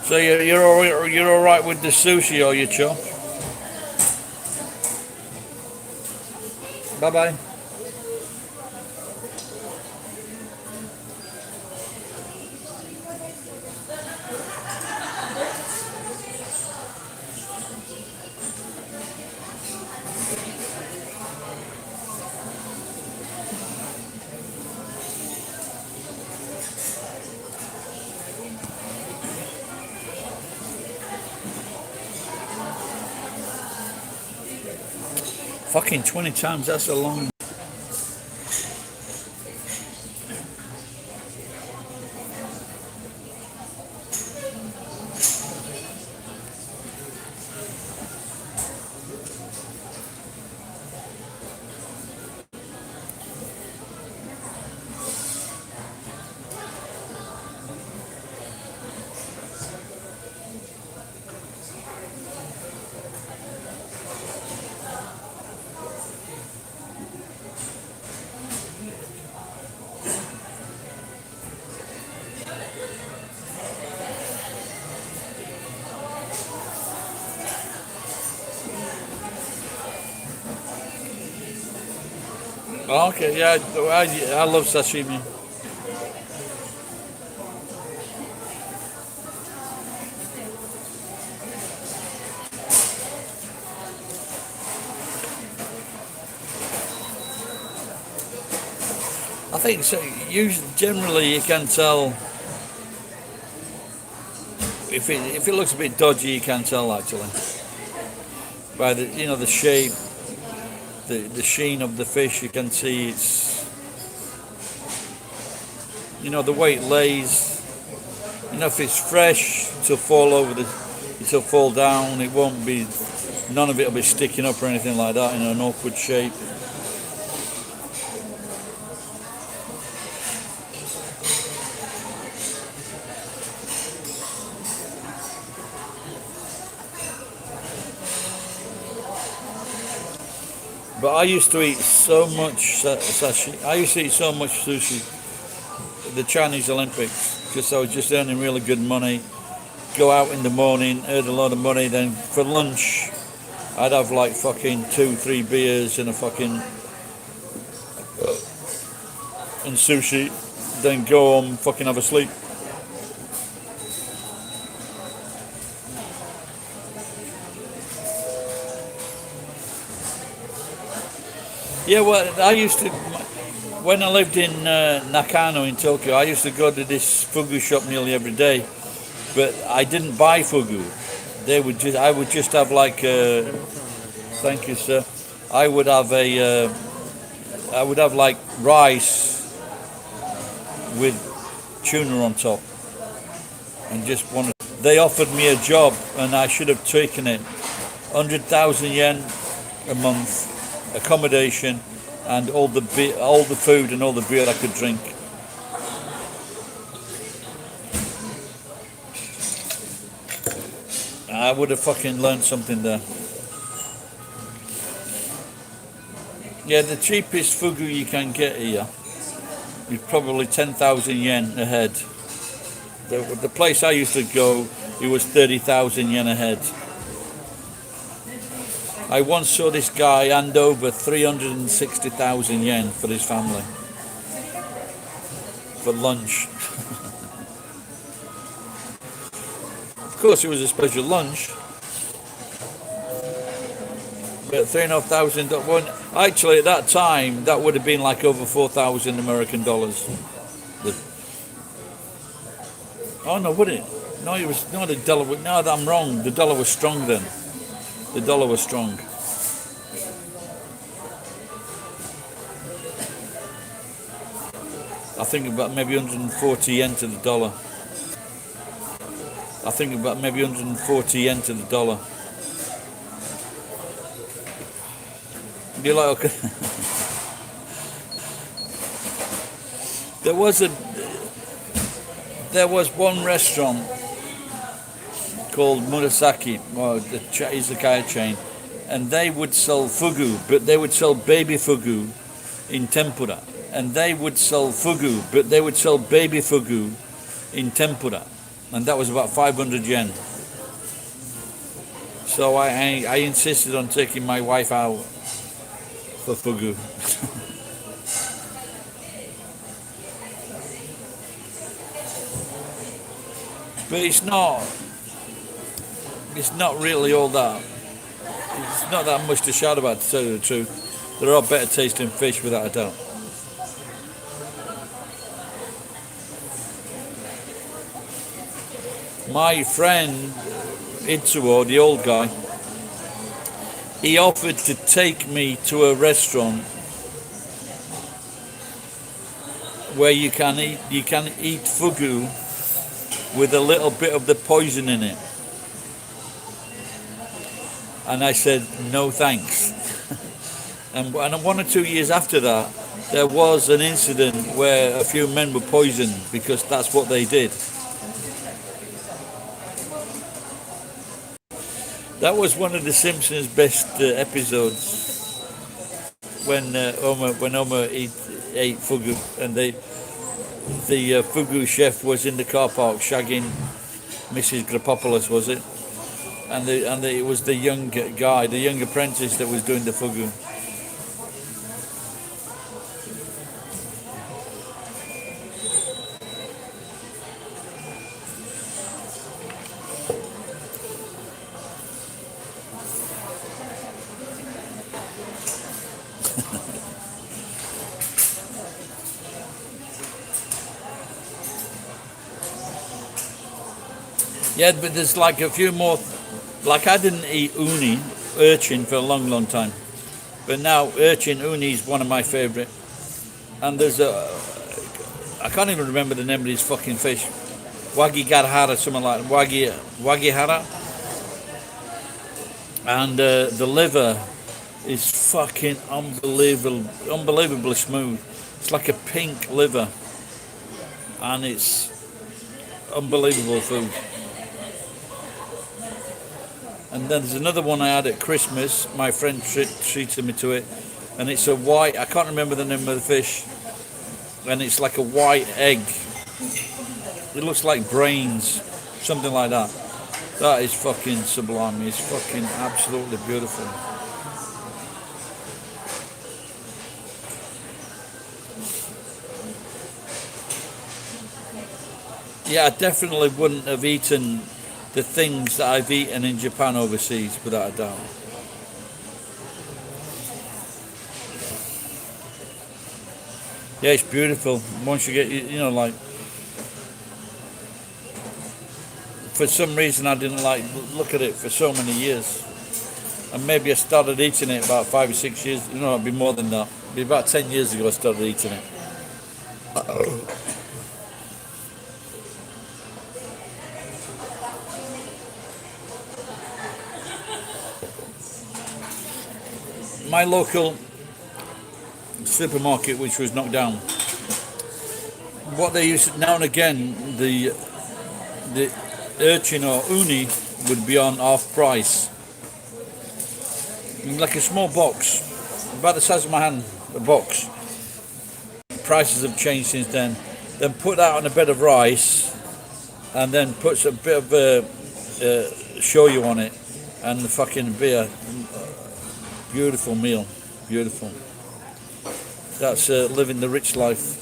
So you're all right with the sushi, are you, Cho? Bye bye. Fucking 20 times, that's a long. Okay, yeah, I love sashimi. I think so. Generally, you can tell if it looks a bit dodgy. You can tell actually by the shape, the sheen of the fish. You can see it's the way it lays. If it's fresh, it'll fall it'll fall down. It won't be. None of it will be sticking up or anything like that in an awkward shape. But I used to eat so much sashimi. I used to eat so much sushi. The Chinese Olympics, because I was just earning really good money, go out in the morning, earn a lot of money, then for lunch I'd have like fucking 2-3 beers and a fucking and sushi, then go home, fucking have a sleep. Yeah, well, I used to, when I lived in Nakano in Tokyo, I used to go to this fugu shop nearly every day, but I didn't buy fugu. I would just have like, thank you, sir. I would have like rice with tuna on top, and just wanted. They offered me a job, and I should have taken it. 100,000 yen a month, accommodation, and all the food and all the beer I could drink. I would have fucking learned something there. Yeah, the cheapest fugu you can get here is probably 10,000 yen a head. The place I used to go, it was 30,000 yen a head. I once saw this guy hand over 360,000 yen for his family for lunch. Of course, it was a special lunch, but 3,500. Actually, at that time, that would have been like over 4,000 American dollars. Oh no, would it? No, it was not the dollar. No, I'm wrong. The dollar was strong then. The dollar was strong. I think about maybe 140 yen to the dollar. I think about maybe 140 yen to the dollar. You're like, okay. There was one restaurant called Murasaki, or the izakaya chain, and they would sell fugu, but they would sell baby fugu in tempura. And they would sell fugu, but they would sell baby fugu in tempura. And that was about 500 yen. So I insisted on taking my wife out for fugu. But it's not really all that. It's not that much to shout about, to tell you the truth. There are better tasting fish, without a doubt. My friend Itsuo, the old guy, he offered to take me to a restaurant where you can eat fugu with a little bit of the poison in it. And I said, no thanks. And 1 or 2 years after that, there was an incident where a few men were poisoned because that's what they did. That was one of the Simpsons' best episodes, when Homer ate fugu, and the fugu chef was in the car park shagging Mrs. Grapopoulos, was it? And it was the young guy, the young apprentice, that was doing the fugu. Yeah, but there's like a few more. Like I didn't eat urchin for a long time, but now uni is one of my favourite. And there's I can't even remember the name of this fucking fish, wagigarhara, something like that. Wagihara, and the liver is fucking unbelievably smooth. It's like a pink liver, and it's unbelievable food. And then there's another one I had at Christmas. My friend treated me to it, and it's a white. I can't remember the name of the fish, and it's like a white egg. It looks like brains, something like that. That is fucking sublime. It's fucking absolutely beautiful. Yeah, I definitely wouldn't have eaten the things that I've eaten in Japan overseas, without a doubt. Yeah, it's beautiful. Once you get, like, for some reason I didn't like look at it for so many years. And maybe I started eating it about 5 or 6 years, it'd be more than that. It'd be about 10 years ago I started eating it. My local supermarket, which was knocked down, what they used now and again, the urchin or uni would be on half price, like a small box, about the size of my hand, a box. Prices have changed since then. Then put that on a bed of rice, and then puts a bit of shoyu on it, and the fucking beer. Beautiful meal, beautiful. That's living the rich life.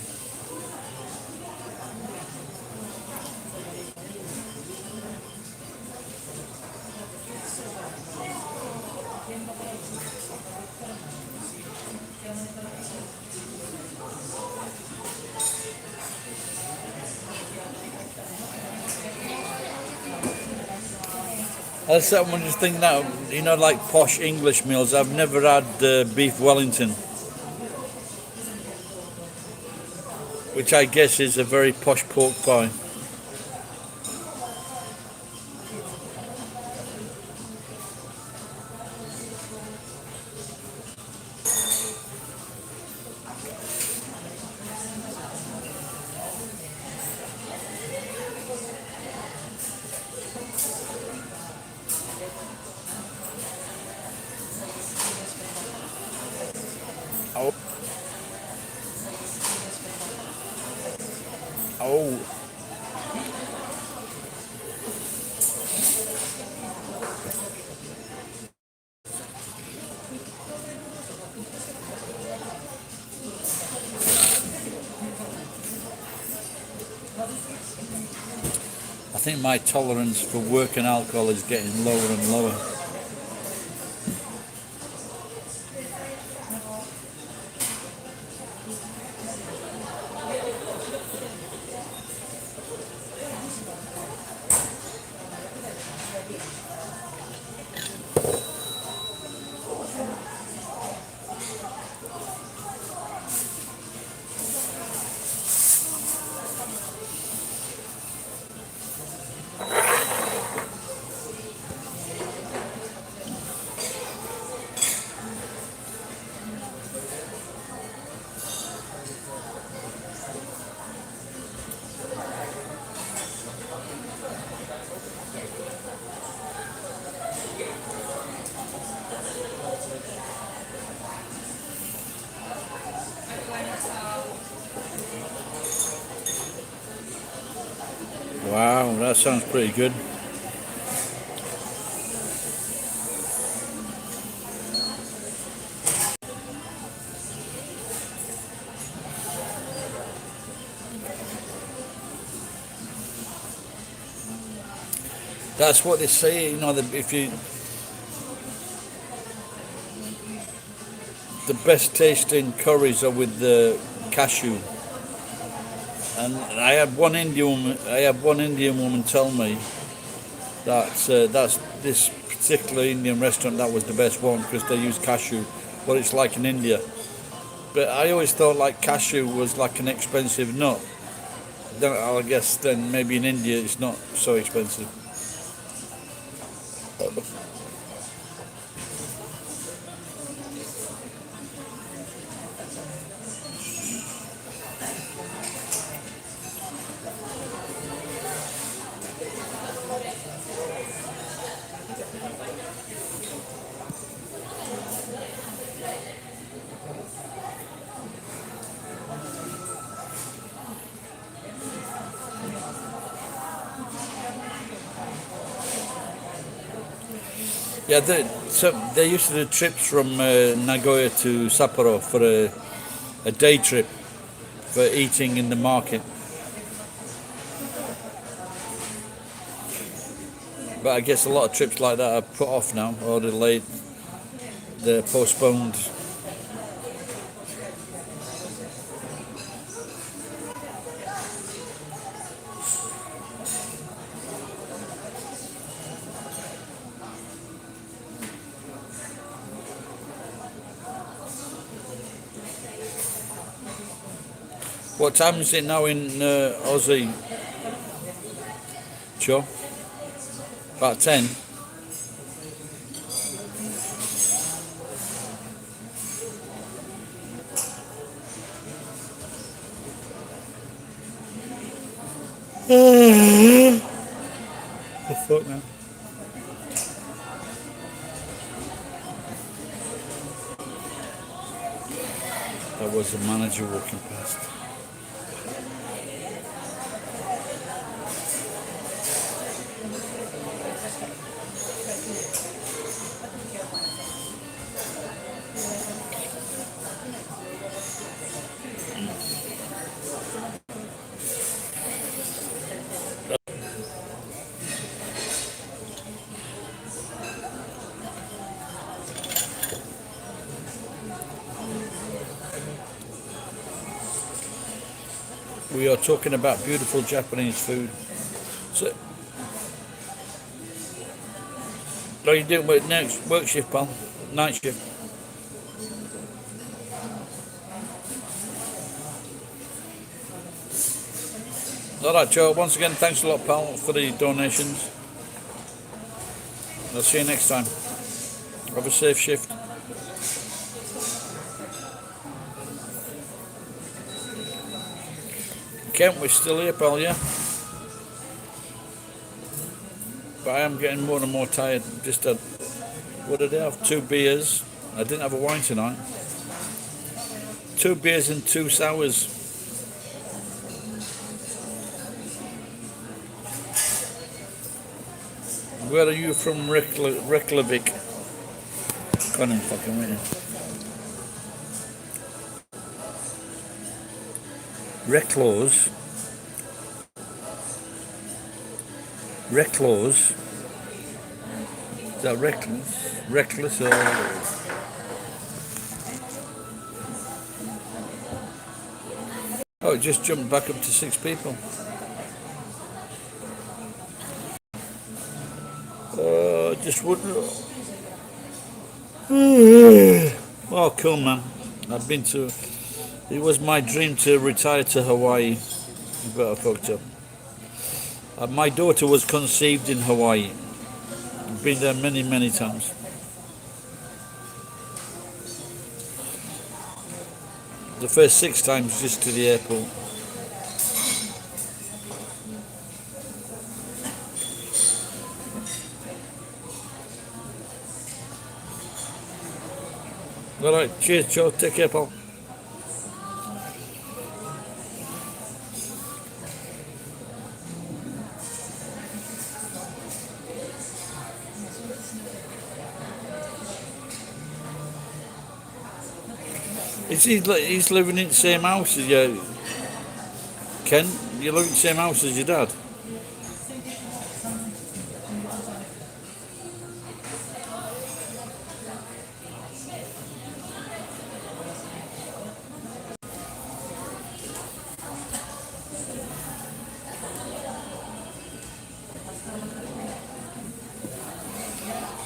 That's someone just thinking now, like posh English meals. I've never had beef Wellington, which I guess is a very posh pork pie. Oh, oh. I think my tolerance for work and alcohol is getting lower and lower. Wow, that sounds pretty good. That's what they say, that if you, the best tasting curries are with the cashew. And I had one Indian woman tell me that that's this particular Indian restaurant that was the best one because they use cashew, but it's like in India. But I always thought like cashew was like an expensive nut. Then I guess then maybe in India it's not so expensive. Yeah, they used to do trips from Nagoya to Sapporo for a day trip for eating in the market. But I guess a lot of trips like that are put off now, or delayed, they're postponed. What time is it now in Aussie, Joe? About 10? I thought now. That was the manager walking past. We are talking about beautiful Japanese food. So, what are you doing with next work shift, pal? Night shift. Alright, Joe, once again, thanks a lot, pal, for the donations. I'll see you next time. Have a safe shift. Kent, we're still here, pal, yeah? But I am getting more and more tired. Just had, what did I have? 2 beers. I didn't have a wine tonight. 2 beers and 2 sours. Where are you from, Reykjavik? Can't even fucking read it. Reclose. Reclose. Is that reckless? Reckless or... Oh, it just jumped back up to 6 people. Just wouldn't... Oh, cool, man. I've been to... It was my dream to retire to Hawaii, but I fucked up. My daughter was conceived in Hawaii. I've been there many, many times. The first 6 times just to the airport. Alright, cheers, Joe. Take care, pal. He's living in the same house as you, Ken? You live in the same house as your dad?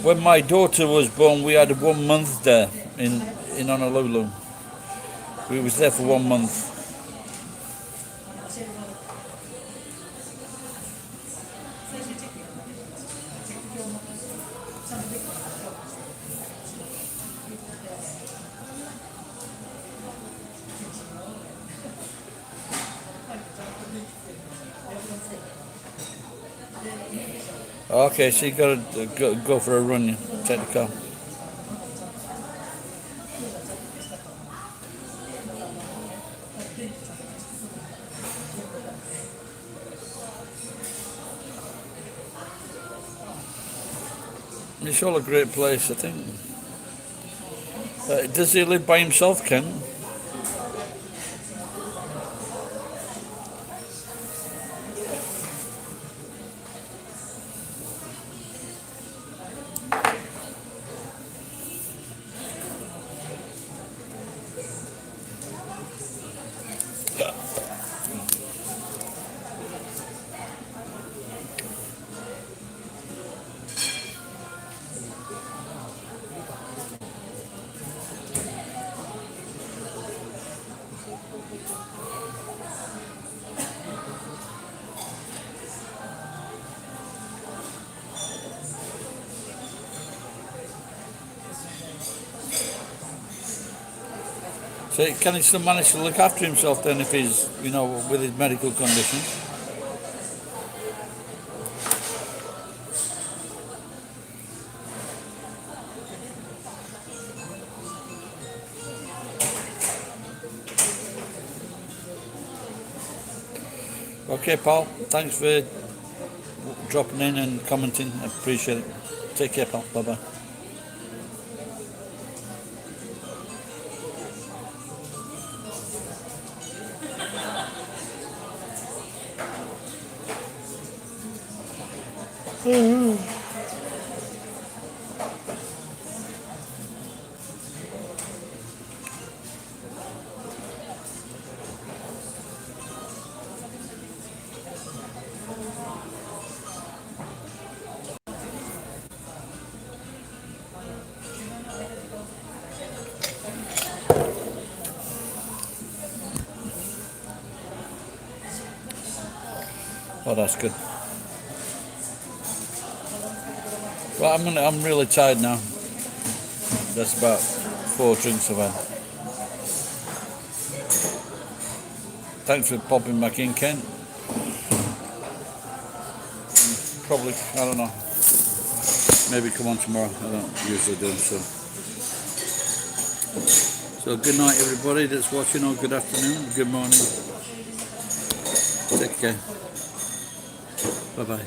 When my daughter was born, we had 1 month there in Honolulu. We was there for 1 month. Okay, so you gotta go for a run. You take the car. It's all a great place, I think. Does he live by himself, Ken? So can he still manage to look after himself then if he's, with his medical condition? Okay, Paul. Thanks for dropping in and commenting. I appreciate it. Take care, pal. Bye-bye. Oh, that's good. Well, I'm really tired now. That's about 4 drinks I've had. Thanks for popping back in, Ken. Probably, I don't know. Maybe come on tomorrow. I don't usually do so. So good night, everybody that's watching, or good afternoon, good morning. Take care. Bye-bye.